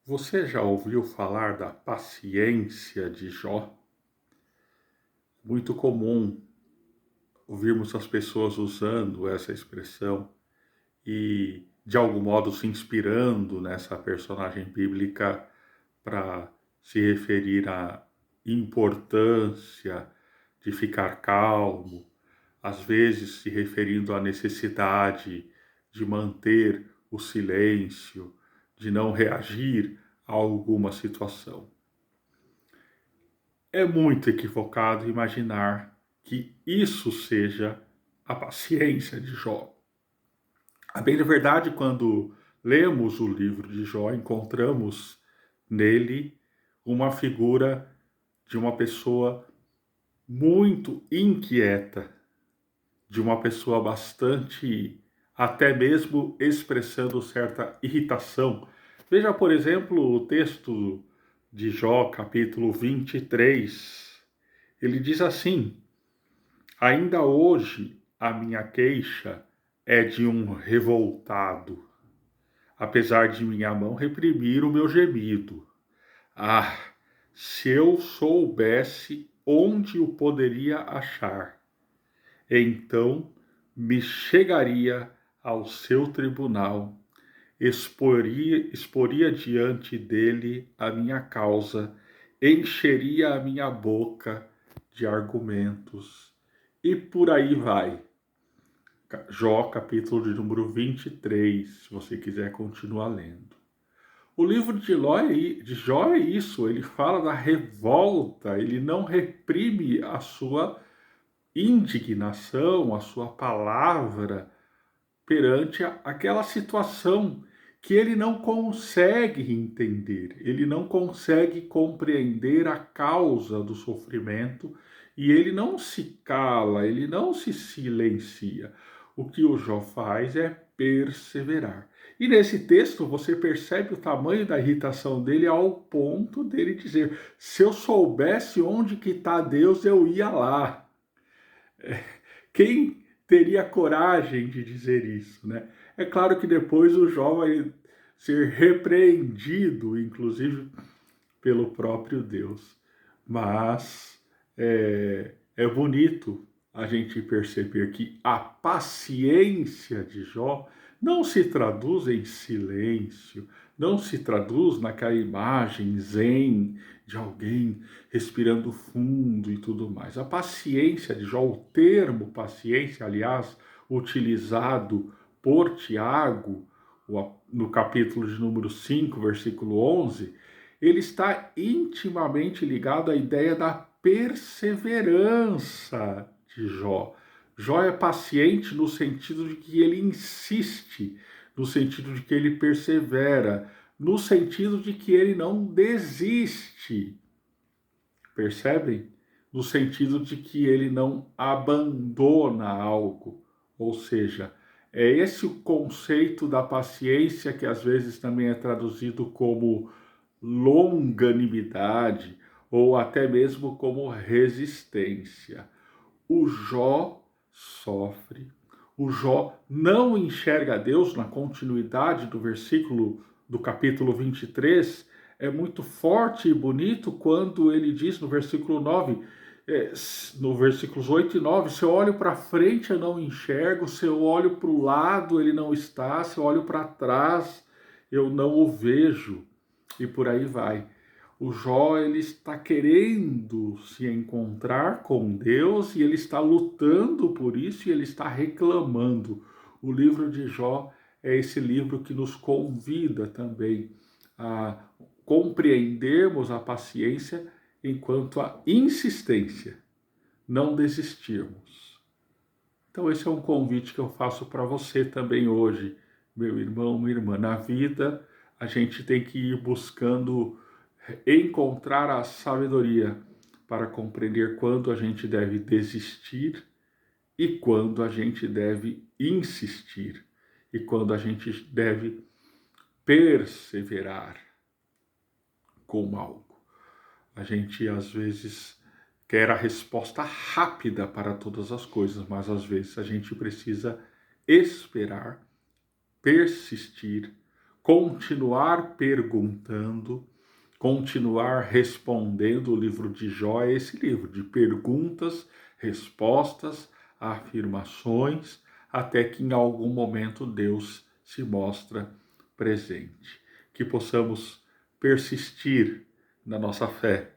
Você já ouviu falar da paciência de Jó? Muito comum ouvirmos as pessoas usando essa expressão e, de algum modo, se inspirando nessa personagem bíblica para se referir à importância de ficar calmo, às vezes se referindo à necessidade de manter o silêncio, de não reagir a alguma situação. É muito equivocado imaginar que isso seja a paciência de Jó. A bem da verdade, quando lemos o livro de Jó, encontramos nele uma figura de uma pessoa muito inquieta, de uma pessoa bastante, até mesmo expressando certa irritação. Veja, por exemplo, o texto de Jó, capítulo 23. Ele diz assim: Ainda hoje a minha queixa é de um revoltado, apesar de minha mão reprimir o meu gemido. Ah, se eu soubesse onde o poderia achar, então me chegaria ao seu tribunal, exporia diante dele a minha causa, encheria a minha boca de argumentos. E por aí vai. Jó, capítulo de número 23, se você quiser continuar lendo. O livro de Jó é isso, ele fala da revolta, ele não reprime a sua indignação, a sua palavra perante aquela situação que ele não consegue entender, ele não consegue compreender a causa do sofrimento e ele não se cala, ele não se silencia. O que o Jó faz é perseverar. E nesse texto você percebe o tamanho da irritação dele ao ponto dele dizer: se eu soubesse onde que está Deus, eu ia lá. Quem teria coragem de dizer isso, né? É claro que depois o Jó vai ser repreendido, inclusive pelo próprio Deus. Mas é bonito a gente perceber que a paciência de Jó não se traduz em silêncio, não se traduz naquela imagem zen de alguém respirando fundo e tudo mais. A paciência de Jó, o termo paciência, aliás, utilizado por Tiago, no capítulo de número 5, versículo 11, ele está intimamente ligado à ideia da perseverança de Jó. Jó é paciente no sentido de que ele insiste, no sentido de que ele persevera, no sentido de que ele não desiste. Percebem? No sentido de que ele não abandona algo. Ou seja, é esse o conceito da paciência que às vezes também é traduzido como longanimidade ou até mesmo como resistência. O Jó sofre, o Jó não enxerga Deus na continuidade do versículo do capítulo 23. É muito forte e bonito quando ele diz no versículo 9, no versículos 8 e 9, se eu olho para frente eu não enxergo, se eu olho para o lado ele não está, se eu olho para trás eu não o vejo, e por aí vai. O Jó, ele está querendo se encontrar com Deus e ele está lutando por isso e ele está reclamando. O livro de Jó é esse livro que nos convida também a compreendermos a paciência enquanto a insistência, não desistirmos. Então esse é um convite que eu faço para você também hoje, meu irmão, minha irmã. Na vida, a gente tem que ir buscando encontrar a sabedoria para compreender quando a gente deve desistir e quando a gente deve insistir e quando a gente deve perseverar com algo. A gente às vezes quer a resposta rápida para todas as coisas, mas às vezes a gente precisa esperar, persistir, continuar perguntando, continuar respondendo. O livro de Jó é esse livro de perguntas, respostas, afirmações, até que em algum momento Deus se mostra presente. Que possamos persistir na nossa fé,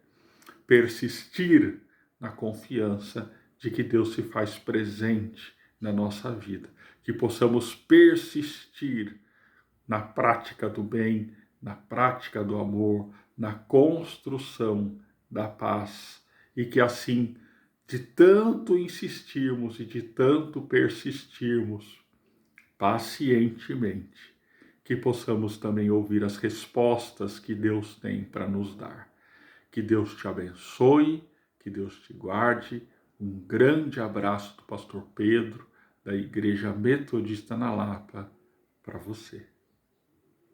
persistir na confiança de que Deus se faz presente na nossa vida, que possamos persistir na prática do bem, na prática do amor, na construção da paz, e que assim, de tanto insistirmos e de tanto persistirmos pacientemente, que possamos também ouvir as respostas que Deus tem para nos dar. Que Deus te abençoe, que Deus te guarde. Um grande abraço do pastor Pedro, da Igreja Metodista na Lapa, para você.